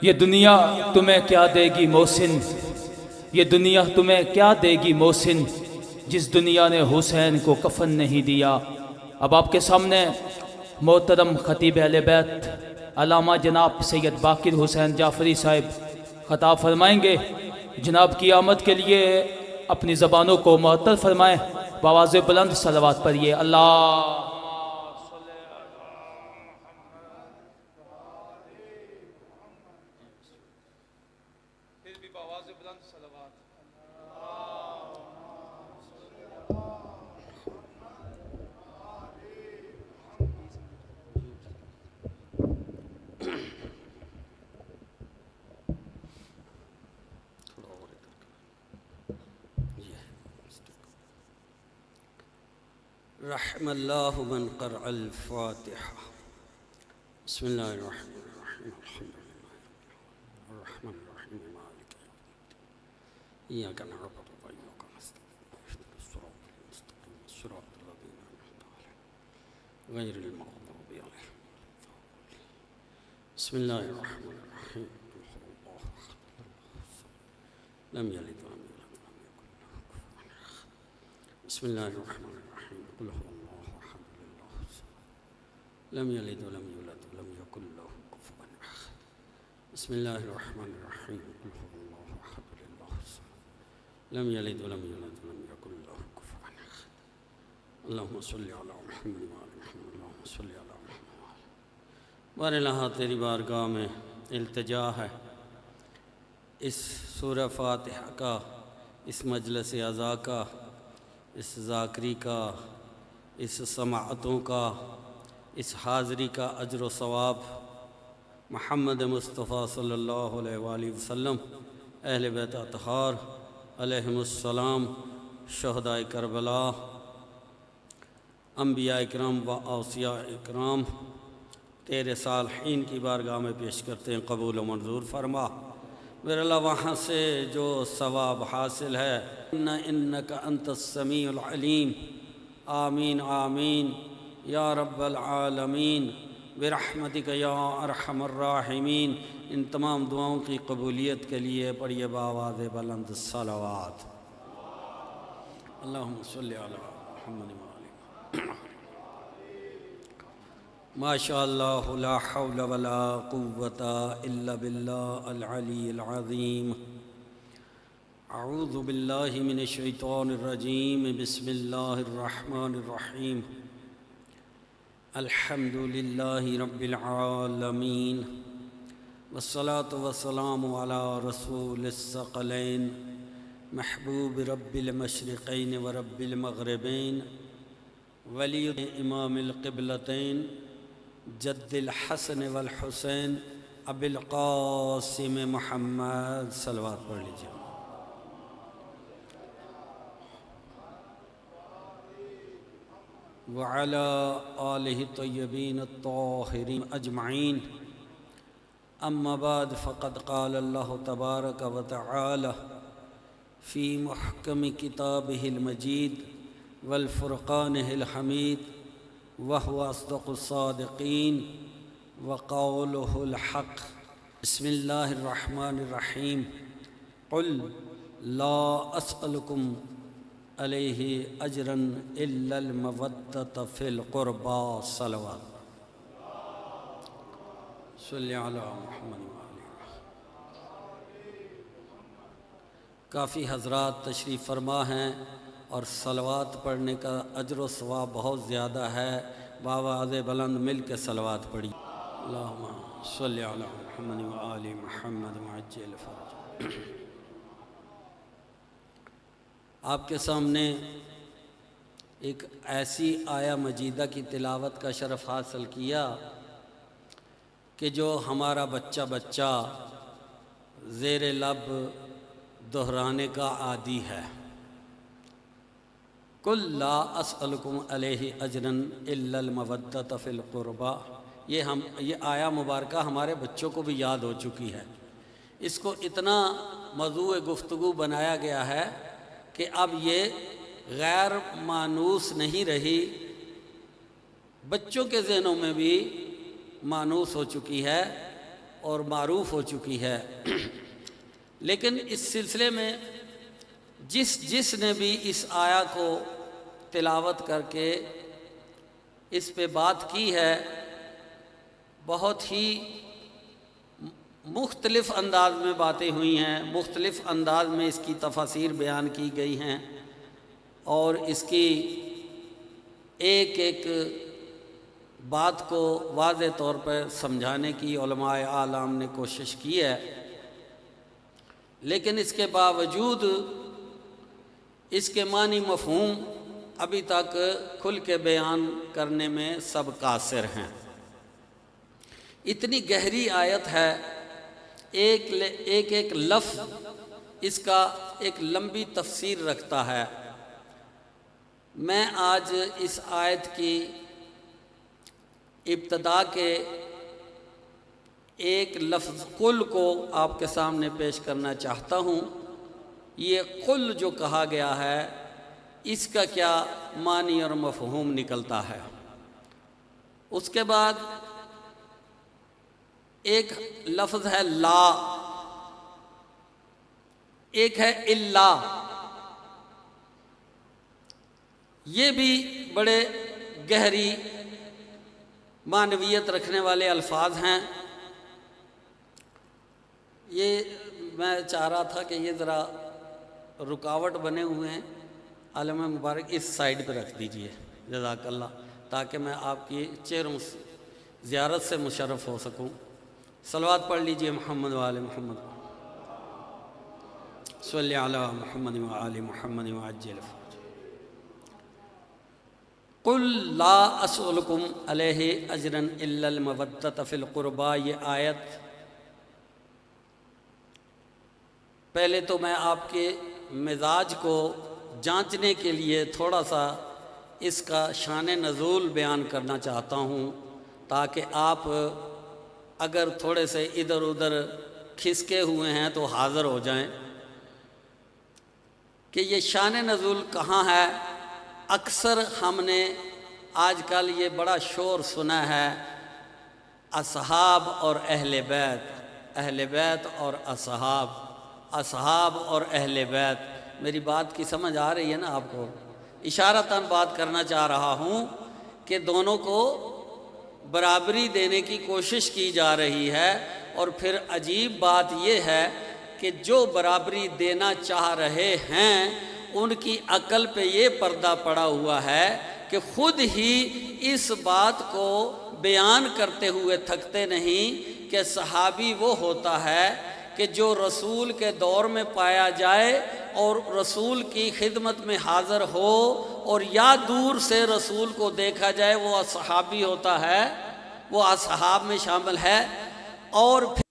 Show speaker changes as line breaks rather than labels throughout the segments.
یہ دنیا تمہیں کیا دے گی محسن، یہ دنیا تمہیں کیا دے گی محسن، جس دنیا نے حسین کو کفن نہیں دیا۔ اب آپ کے سامنے محترم خطیب اہل بیت علامہ جناب سید باقر حسین جعفری صاحب خطاب فرمائیں گے۔ جناب کی آمد کے لیے اپنی زبانوں کو معطل فرمائیں، بآواز بلند صلوات پڑھیے۔ اللہ
رحم اللہ من قرأ الفاتحہ۔ بسم اللہ الرحمن الرحیم، الحمد للہ الرحمن الرحیم مالک یوم الدین، ایاک نعبد و ایاک نستعین، اہدنا الصراط المستقیم صراط الذین انعمت علیہم غیر المغضوب علیہم ولا الضالین۔ بسم اللہ الرحمن الرحیم، قل هو اللہ احد لم یلد ولم یولد ولم یکن له کفوا احد۔ بسم اللہ الرحمن الرحیم، قل هو اللہ احد اللہ الصمد لم یلد ولم یولد ولم یکن له کفوا احد۔ بسم اللہ الرحمن الرحیم، قل هو اللہ احد اللہ الصمد لم یلد ولم یولد ولم یکن له کفوا احد۔ اللہم صلی علی محمد وعلی محمد، اللہم صلی علی محمد وعلی۔ بار الہ تیری بارگاہ میں التجا ہے، اس سورہ فاتحہ کا، اس مجلس عزا کا، اس ذاکری کا، اس سماعتوں کا، اس حاضری کا اجر و ثواب محمد مصطفیٰ صلی اللہ علیہ وآلہ وسلم، اہل بیت اطہار علیہم السلام، شہداء کربلا، انبیاء اکرام و اوصیاء اکرام، تیرے صالحین کی بارگاہ میں پیش کرتے ہیں، قبول و منظور فرما۔ میرے اللہ وہاں سے جو ثواب حاصل ہے، انک انت السمیع العلیم، آمین آمین یا رب العالمین برحمتک یا ارحم الراحمین۔ ان تمام دعاؤں کی قبولیت کے لیے پڑھیے بآواز بلند صلوات۔ اللہم صلی علی محمد وعلی۔ ماشاء اللہ لا حول ولا قوة الا باللہ العلی العظیم۔ اعوذ باللہ من الشیطان الرجیم، بسم اللہ الرحمن الرحیم۔ الحمد للہ رب العالمین، والصلاة والسلام علی رسول الثقلین، محبوب رب المشرقین ورب المغربین، ولی امام القبلتین، جد الحسن والحسین، ابی القاسم محمد، صلوات پڑھ لیجیے۔ وعلى آلہ الطیبین الطاہرین اجمعین، اما بعد فقد قال اللہ تبارک و تعالی فی محکم کتابہ المجید والفرقانہ الحمید، وهو اصدق الصادقین وقولہ الحق۔ بسم اللہ الرحمن الرحیم، قل لا اسألکم علیہ اجرا الا المودۃ فی القربى، صلوات۔ صلی علی محمد وعلی۔ کافی حضرات تشریف فرما ہیں اور صلوات پڑھنے کا اجر و ثواب بہت زیادہ ہے، بآواز بلند مل کے صلوات پڑھی۔ اللہم صلی علی محمد وآل محمد وعجل فرج۔ آپ کے سامنے ایک ایسی آیہ مجیدہ کی تلاوت کا شرف حاصل کیا کہ جو ہمارا بچہ زیر لب دہرانے کا عادی ہے۔ قل لا اسألکم علیہ اجرا الا المودۃ فی القربى، یہ آیہ مبارکہ ہمارے بچوں کو بھی یاد ہو چکی ہے۔ اس کو اتنا موضوع گفتگو بنایا گیا ہے کہ اب یہ غیر مانوس نہیں رہی، بچوں کے ذہنوں میں بھی مانوس ہو چکی ہے، اور معروف ہو چکی ہے، لیکن اس سلسلے میں جس نے بھی اس آیا کو تلاوت کر کے اس پہ بات کی ہے، بہت ہی مختلف انداز میں باتیں ہوئی ہیں، مختلف انداز میں اس کی تفاسیر بیان کی گئی ہیں، اور اس کی ایک ایک بات کو واضح طور پر سمجھانے کی علماء اعلام نے کوشش کی ہے، لیکن اس کے باوجود اس کے معنی مفہوم ابھی تک کھل کے بیان کرنے میں سب قاصر ہیں۔ اتنی گہری آیت ہے، ایک لفظ اس کا ایک لمبی تفسیر رکھتا ہے۔ میں آج اس آیت کی ابتدا کے ایک لفظ قل کو آپ کے سامنے پیش کرنا چاہتا ہوں۔ یہ قل جو کہا گیا ہے، اس کا کیا معنی اور مفہوم نکلتا ہے۔ اس کے بعد ایک لفظ ہے لا، ایک ہے الا۔ یہ بھی بڑے گہری معنویت رکھنے والے الفاظ ہیں۔ یہ میں چاہ رہا تھا کہ یہ ذرا رکاوٹ بنے ہوئے ہیں، عالم مبارک اس سائیڈ پہ رکھ دیجئے، جزاک اللہ، تاکہ میں آپ کی چہروں زیارت سے مشرف ہو سکوں۔ صلوات پڑھ لیجئے محمد و آل محمد، صلی علی محمد و آل محمد وعجل فرجہ۔ قل لا اسألکم علیہ اجرا الا المودۃ فی القربى۔ یہ آیت پہلے تو میں آپ کے مزاج کو جانچنے کے لیے تھوڑا سا اس کا شان نزول بیان کرنا چاہتا ہوں، تاکہ آپ اگر تھوڑے سے ادھر ادھر کھسکے ہوئے ہیں تو حاضر ہو جائیں کہ یہ شان نزول کہاں ہے۔ اکثر ہم نے آج کل یہ بڑا شور سنا ہے، اصحاب اور اہل بیت، اہل بیت اور اصحاب، اصحاب اور اہل بیت۔ میری بات کی سمجھ آ رہی ہے نا آپ کو؟ اشارتاً بات کرنا چاہ رہا ہوں کہ دونوں کو برابری دینے کی کوشش کی جا رہی ہے، اور پھر عجیب بات یہ ہے کہ جو برابری دینا چاہ رہے ہیں ان کی عقل پہ یہ پردہ پڑا ہوا ہے کہ خود ہی اس بات کو بیان کرتے ہوئے تھکتے نہیں کہ صحابی وہ ہوتا ہے کہ جو رسول کے دور میں پایا جائے اور رسول کی خدمت میں حاضر ہو، اور یا دور سے رسول کو دیکھا جائے، وہ صحابی ہوتا ہے، وہ اصحاب میں شامل ہے۔ اور پھر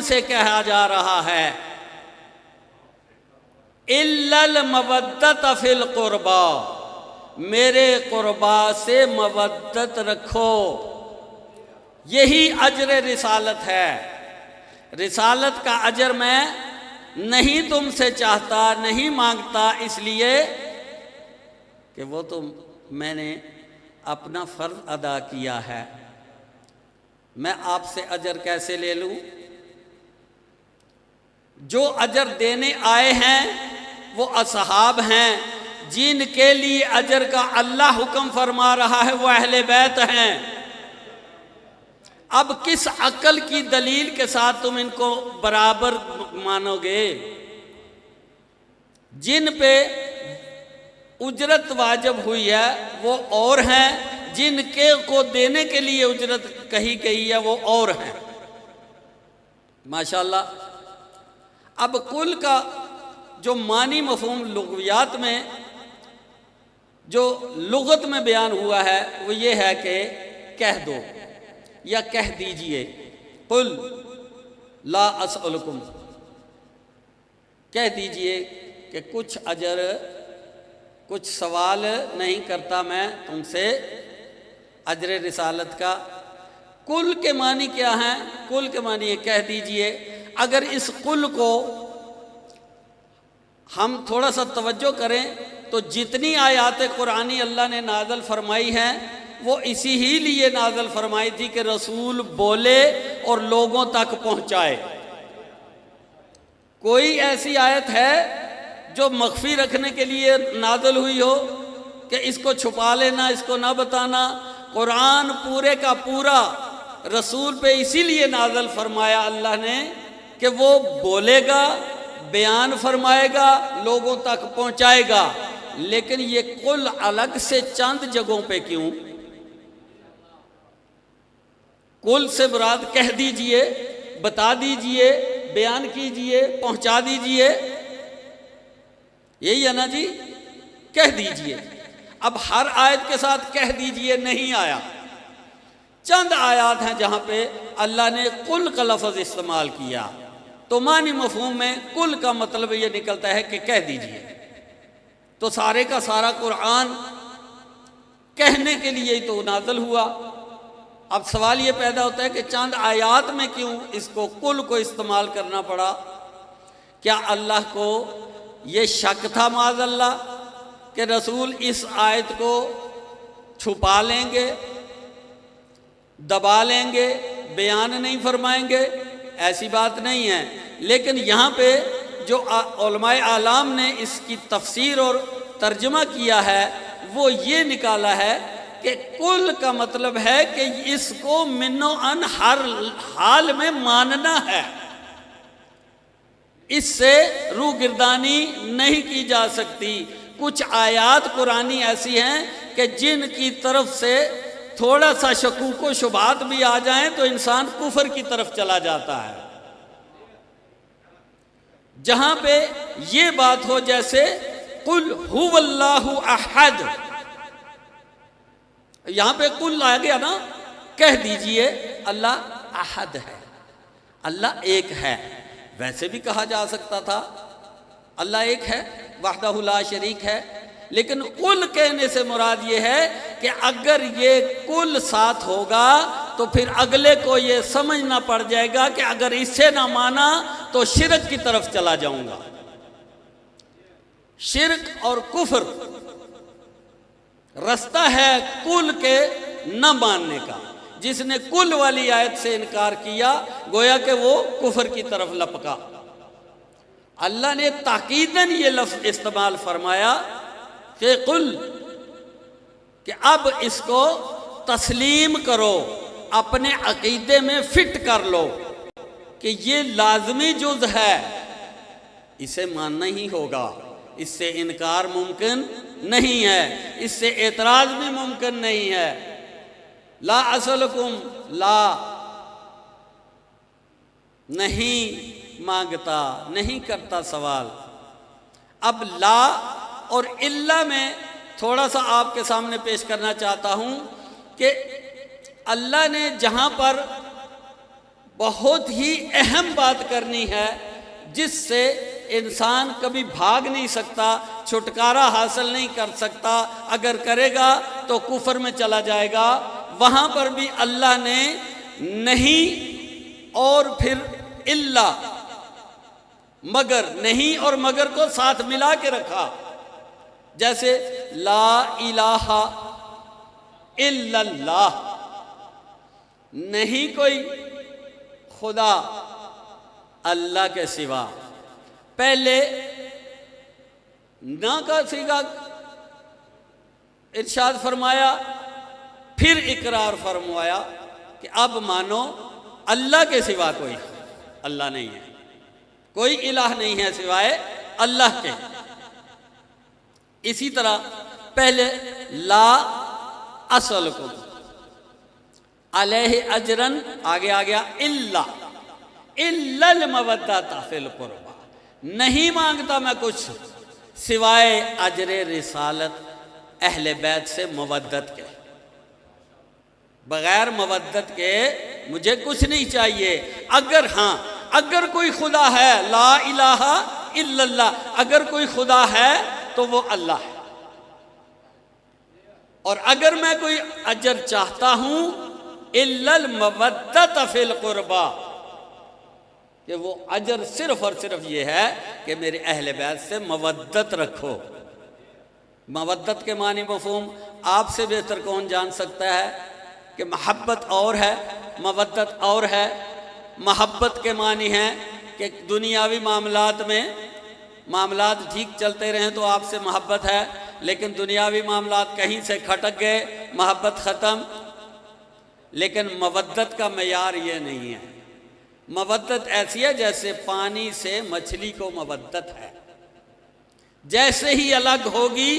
سے کہا جا رہا ہے الا المودۃ فی القربا، میرے قربا سے مودت رکھو، یہی اجر رسالت ہے۔ رسالت کا اجر میں نہیں تم سے چاہتا، نہیں مانگتا، اس لیے کہ وہ تو میں نے اپنا فرض ادا کیا ہے۔ میں آپ سے اجر کیسے لے لوں؟ جو اجر دینے آئے ہیں وہ اصحاب ہیں، جن کے لیے اجر کا اللہ حکم فرما رہا ہے، وہ اہل بیت ہیں۔ اب کس عقل کی دلیل کے ساتھ تم ان کو برابر مانو گے؟ جن پہ اجرت واجب ہوئی ہے وہ اور ہیں، جن کے کو دینے کے لیے اجرت کہی گئی ہے وہ اور ہیں۔ ماشاءاللہ۔ اب کل کا جو معنی مفہوم لغویات میں جو لغت میں بیان ہوا ہے وہ یہ ہے کہ کہہ دو یا کہہ دیجئے، قل لا اسألکم، کہہ دیجئے کہ کچھ اجر، کچھ سوال نہیں کرتا میں تم سے اجر رسالت کا۔ کل کے معنی کیا ہیں؟ کل کے معنی ہے کہہ دیجئے۔ اگر اس قل کو ہم تھوڑا سا توجہ کریں تو جتنی آیات قرآنی اللہ نے نازل فرمائی ہیں وہ اسی ہی لیے نازل فرمائی تھی کہ رسول بولے اور لوگوں تک پہنچائے۔ کوئی ایسی آیت ہے جو مخفی رکھنے کے لیے نازل ہوئی ہو کہ اس کو چھپا لینا، اس کو نہ بتانا؟ قرآن پورے کا پورا رسول پہ اسی لیے نازل فرمایا اللہ نے کہ وہ بولے گا، بیان فرمائے گا، لوگوں تک پہنچائے گا۔ لیکن یہ قل الگ سے چند جگہوں پہ کیوں؟ قل سے مراد کہہ دیجئے، بتا دیجئے، بیان کیجئے، پہنچا دیجئے، یہی ہے نا جی؟ کہہ دیجئے۔ اب ہر آیت کے ساتھ کہہ دیجئے نہیں آیا، چند آیات ہیں جہاں پہ اللہ نے قل کا لفظ استعمال کیا، تو معنی مفہوم میں قل کا مطلب یہ نکلتا ہے کہ کہہ دیجئے۔ تو سارے کا سارا قرآن کہنے کے لیے ہی تو نازل ہوا۔ اب سوال یہ پیدا ہوتا ہے کہ چند آیات میں کیوں اس کو قل کو استعمال کرنا پڑا؟ کیا اللہ کو یہ شک تھا معاذ اللہ کہ رسول اس آیت کو چھپا لیں گے، دبا لیں گے، بیان نہیں فرمائیں گے؟ ایسی بات نہیں ہے۔ لیکن یہاں پہ جو علماء اعلام نے اس کی تفسیر اور ترجمہ کیا ہے وہ یہ نکالا ہے کہ کل کا مطلب ہے کہ اس کو من و ان ہر حال میں ماننا ہے، اس سے روگردانی نہیں کی جا سکتی۔ کچھ آیات قرآنی ایسی ہیں کہ جن کی طرف سے تھوڑا سا شکوک و شبہات بھی آ جائیں تو انسان کفر کی طرف چلا جاتا ہے۔ جہاں پہ یہ بات ہو جیسے قل هو اللہ احد، یہاں پہ قل آ گیا نا، کہہ دیجئے اللہ احد ہے، اللہ ایک ہے۔ ویسے بھی کہا جا سکتا تھا اللہ ایک ہے، وحدہ لا شریک ہے، لیکن قل کہنے سے مراد یہ ہے کہ اگر یہ قل ساتھ ہوگا تو پھر اگلے کو یہ سمجھنا پڑ جائے گا کہ اگر اسے نہ مانا تو شرک کی طرف چلا جاؤں گا۔ شرک اور کفر رستہ ہے قل کے نہ ماننے کا۔ جس نے قل والی آیت سے انکار کیا گویا کہ وہ کفر کی طرف لپکا۔ اللہ نے تاکیداً یہ لفظ استعمال فرمایا کہ قل، کہ اب اس کو تسلیم کرو، اپنے عقیدے میں فٹ کر لو کہ یہ لازمی جز ہے، اسے ماننا ہی ہوگا، اس سے انکار ممکن نہیں ہے، اس سے اعتراض بھی ممکن نہیں ہے۔ لا اسألکم، لا نہیں مانگتا، نہیں کرتا سوال۔ اب لا اور الا میں تھوڑا سا آپ کے سامنے پیش کرنا چاہتا ہوں کہ اللہ نے جہاں پر بہت ہی اہم بات کرنی ہے جس سے انسان کبھی بھاگ نہیں سکتا، چھٹکارا حاصل نہیں کر سکتا۔ اگر کرے گا تو کفر میں چلا جائے گا۔ وہاں پر بھی اللہ نے نہیں اور پھر الا، مگر، نہیں اور مگر کو ساتھ ملا کے رکھا۔ جیسے لا الہ الا اللہ، نہیں کوئی خدا اللہ کے سوا۔ پہلے نہ کا صیغہ ارشاد فرمایا، پھر اقرار فرمایا کہ اب مانو اللہ کے سوا کوئی اللہ نہیں ہے، کوئی الہ نہیں ہے سوائے اللہ کے۔ اسی طرح پہلے لا اسألکم علیہ اجرن، آگے آ گیا الا المودۃ فی القربى، نہیں مانگتا میں کچھ سوائے اجر رسالت اہل بیت سے مودت کے، بغیر مودت کے مجھے کچھ نہیں چاہیے۔ اگر ہاں، اگر کوئی خدا ہے، لا الہ الا اللہ، اگر کوئی خدا ہے تو وہ اللہ ہے، اور اگر میں کوئی اجر چاہتا ہوں الا المودۃ فی القربى، کہ وہ اجر صرف اور صرف یہ ہے کہ میرے اہل بیت سے مودت رکھو۔ مودت کے معنی مفہوم آپ سے بہتر کون جان سکتا ہے کہ محبت اور ہے، مودت اور ہے۔ محبت کے معنی ہے کہ دنیاوی معاملات میں معاملات ٹھیک چلتے رہیں تو آپ سے محبت ہے، لیکن دنیاوی معاملات کہیں سے کھٹک گئے، محبت ختم۔ لیکن مودت کا معیار یہ نہیں ہے۔ مودت ایسی ہے جیسے پانی سے مچھلی کو مودت ہے، جیسے ہی الگ ہوگی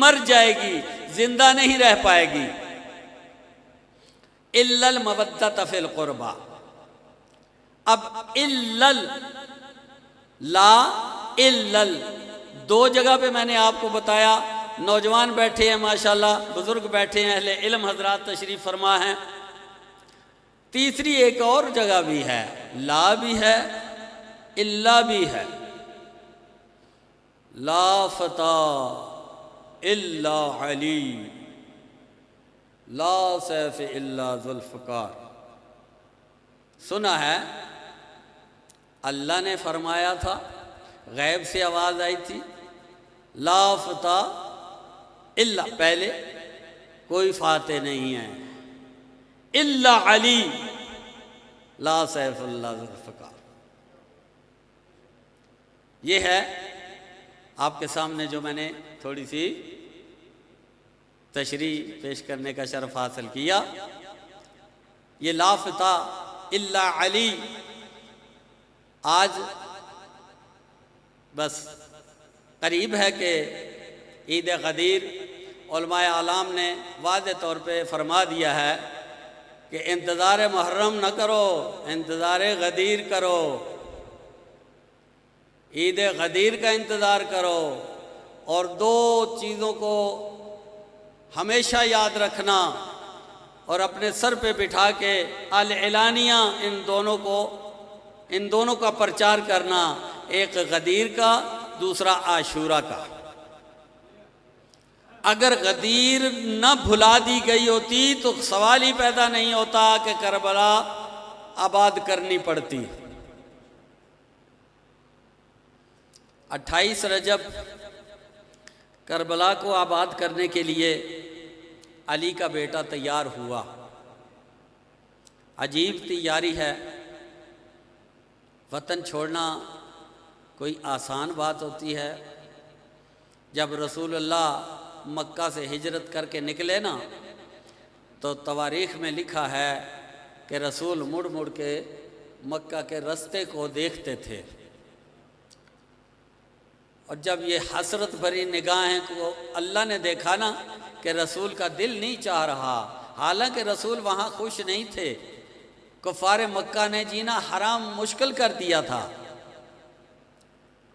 مر جائے گی، زندہ نہیں رہ پائے گی۔ الا المودۃ فی القربى، اب الا دو جگہ پہ میں نے آپ کو بتایا، نوجوان بیٹھے ہیں ماشاءاللہ، بزرگ بیٹھے ہیں، اہل علم حضرات تشریف فرما ہیں۔ تیسری ایک اور جگہ بھی ہے، لا بھی ہے الا بھی ہے۔ لا فتح الا علی، لا سیف الا ذوالفقار۔ سنا ہے اللہ نے فرمایا تھا، غیب سے آواز آئی تھی، لا فتح الا، پہلے کوئی فاتح نہیں ہے، الا علی، لا سیف الا ذوالفقار۔ یہ ہے آپ کے سامنے جو میں نے تھوڑی سی تشریح پیش کرنے کا شرف حاصل کیا۔ یہ لا فتح الا علی آج بس قریب ہے کہ عید غدیر علماء اعلام نے واضح طور پہ فرما دیا ہے کہ انتظار محرم نہ کرو، انتظار غدیر کرو، عید غدیر کا انتظار کرو۔ اور دو چیزوں کو ہمیشہ یاد رکھنا اور اپنے سر پہ بٹھا کے اعلانیہ ان دونوں کا پرچار کرنا، ایک غدیر کا، دوسرا عاشورہ کا۔ اگر غدیر نہ بھلا دی گئی ہوتی تو سوال ہی پیدا نہیں ہوتا کہ کربلا آباد کرنی پڑتی۔ 28 رجب کربلا کو آباد کرنے کے لیے علی کا بیٹا تیار ہوا۔ عجیب تیاری ہے، وطن چھوڑنا کوئی آسان بات ہوتی ہے؟ جب رسول اللہ مکہ سے ہجرت کر کے نکلے نا، تو تواریخ میں لکھا ہے کہ رسول مڑ مڑ کے مکہ کے رستے کو دیکھتے تھے، اور جب یہ حسرت بھری نگاہیں کو اللہ نے دیکھا نا کہ رسول کا دل نہیں چاہ رہا، حالانکہ رسول وہاں خوش نہیں تھے، کفار مکہ نے جینا حرام مشکل کر دیا تھا،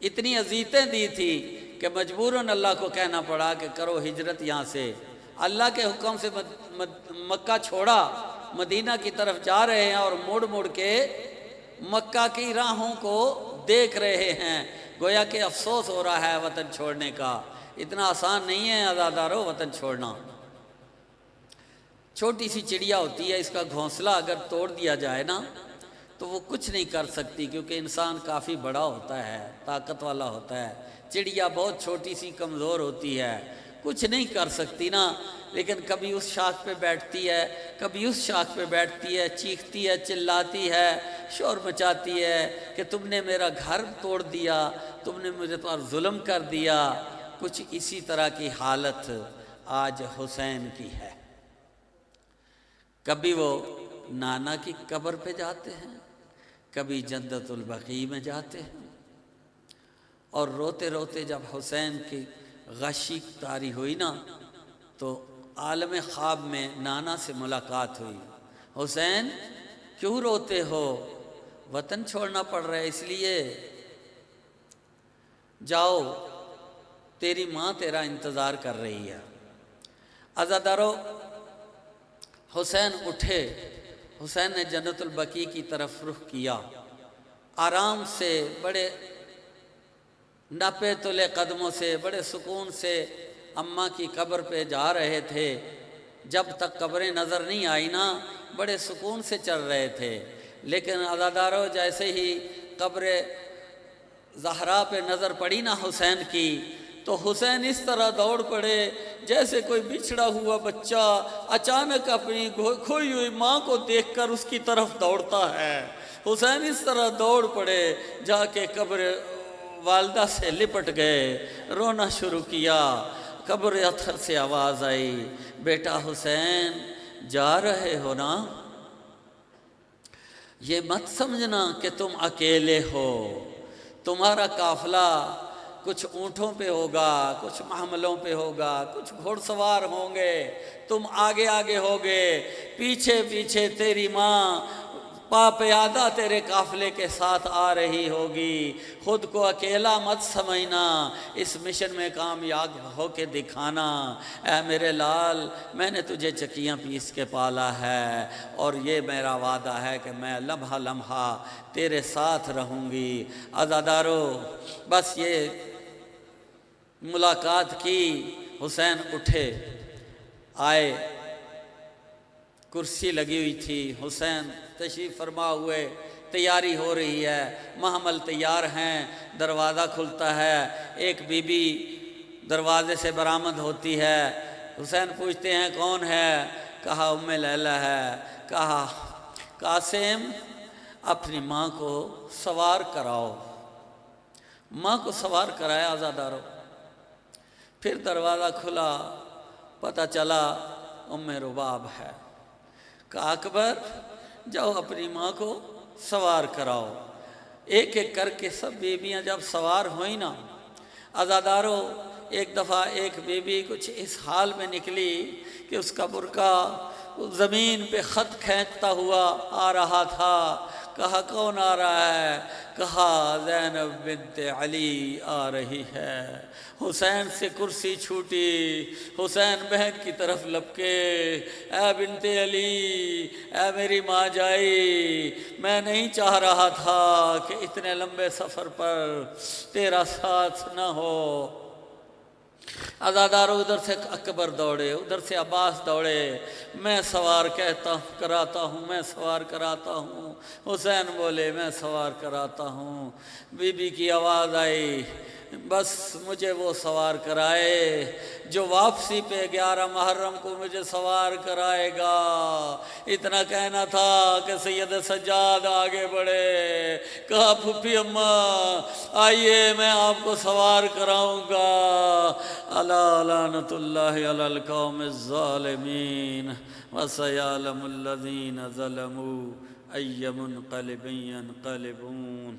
اتنی اذیتیں دی تھی کہ مجبوراً اللہ کو کہنا پڑا کہ کرو ہجرت یہاں سے۔ اللہ کے حکم سے مکہ چھوڑا، مدینہ کی طرف جا رہے ہیں، اور مڑ مڑ کے مکہ کی راہوں کو دیکھ رہے ہیں، گویا کہ افسوس ہو رہا ہے وطن چھوڑنے کا۔ اتنا آسان نہیں ہے عزادارو وطن چھوڑنا۔ چھوٹی سی چڑیا ہوتی ہے، اس کا گھونسلہ اگر توڑ دیا جائے نا تو وہ کچھ نہیں کر سکتی، کیونکہ انسان کافی بڑا ہوتا ہے، طاقت والا ہوتا ہے۔ چڑیا بہت چھوٹی سی کمزور ہوتی ہے، کچھ نہیں کر سکتی نا، لیکن کبھی اس شاخ پہ بیٹھتی ہے، کبھی اس شاخ پہ بیٹھتی ہے، چیختی ہے، چلاتی ہے، شور مچاتی ہے کہ تم نے میرا گھر توڑ دیا، تم نے مجھے پر ظلم کر دیا۔ کچھ اسی طرح کی حالت آج حسین کی ہے۔ کبھی وہ نانا کی قبر پہ جاتے ہیں، کبھی جنت البقیع میں جاتے ہیں، اور روتے روتے جب حسین کی غشی طاری ہوئی نا تو عالم خواب میں نانا سے ملاقات ہوئی۔ حسین کیوں روتے ہو؟ وطن چھوڑنا پڑ رہا ہے اس لیے؟ جاؤ، تیری ماں تیرا انتظار کر رہی ہے۔ عزادارو، حسین اٹھے، حسین نے جنت البقیع کی طرف رخ کیا، آرام سے، بڑے نپے تلے قدموں سے، بڑے سکون سے اماں کی قبر پہ جا رہے تھے۔ جب تک قبریں نظر نہیں آئی نا بڑے سکون سے چل رہے تھے، لیکن عزادارو جیسے ہی قبر زہرا پہ نظر پڑی نا حسین کی تو حسین اس طرح دوڑ پڑے جیسے کوئی بچھڑا ہوا بچہ اچانک اپنی کھوئی ہوئی ماں کو دیکھ کر اس کی طرف دوڑتا ہے۔ حسین اس طرح دوڑ پڑے، جا کے قبر والدہ سے لپٹ گئے، رونا شروع کیا۔ قبر اطہر سے آواز آئی، بیٹا حسین جا رہے ہو نا؟ یہ مت سمجھنا کہ تم اکیلے ہو، تمہارا قافلہ کچھ اونٹوں پہ ہوگا، کچھ محملوں پہ ہوگا، کچھ گھوڑ سوار ہوں گے، تم آگے آگے ہوگے، پیچھے پیچھے تیری ماں پا پیادہ تیرے قافلے کے ساتھ آ رہی ہوگی۔ خود کو اکیلا مت سمجھنا، اس مشن میں کامیاب ہو کے دکھانا۔ اے میرے لال، میں نے تجھے چکیاں پیس کے پالا ہے، اور یہ میرا وعدہ ہے کہ میں لمحہ لمحہ تیرے ساتھ رہوں گی۔ عزادارو، بس یہ ملاقات کی، حسین اٹھے، آئے، کرسی لگی ہوئی تھی، حسین تشریف فرما ہوئے، تیاری ہو رہی ہے، محمل تیار ہیں، دروازہ کھلتا ہے، ایک بی بی دروازے سے برآمد ہوتی ہے۔ حسین پوچھتے ہیں کون ہے؟ کہا ام لیلہ ہے۔ کہا قاسم اپنی ماں کو سوار کراؤ۔ ماں کو سوار کرایا عزادارو، پھر دروازہ کھلا، پتہ چلا ام رباب ہے۔ کہا اکبر جاؤ اپنی ماں کو سوار کراؤ۔ ایک ایک کر کے سب بیویاں جب سوار ہوئیں نا عزادارو، ایک دفعہ ایک بیوی کچھ اس حال میں نکلی کہ اس کا برقع زمین پہ خط کھینچتا ہوا آ رہا تھا۔ کہا کون آ رہا ہے؟ کہا زینب بنت علی آ رہی ہے۔ حسین سے کرسی چھوٹی، حسین بہن کی طرف لپکے، اے بنت علی، اے میری ماں جائی، میں نہیں چاہ رہا تھا کہ اتنے لمبے سفر پر تیرا ساتھ نہ ہو۔ عزادارو ادھر سے اکبر دوڑے، ادھر سے عباس دوڑے، میں سوار کراتا ہوں، میں سوار کراتا ہوں۔ حسین بولے میں سوار کراتا ہوں۔ بی بی کی آواز آئی، بس مجھے وہ سوار کرائے جو واپسی پہ 11 محرم کو مجھے سوار کرائے گا۔ اتنا کہنا تھا کہ سید سجاد آگے بڑھے، کہا پھپھی اماں آئیے میں آپ کو سوار کراؤں گا۔ الا لعنت اللہ علی القوم الظالمین وسیعلم الذین ظلموا ای منقلب ینقلبون۔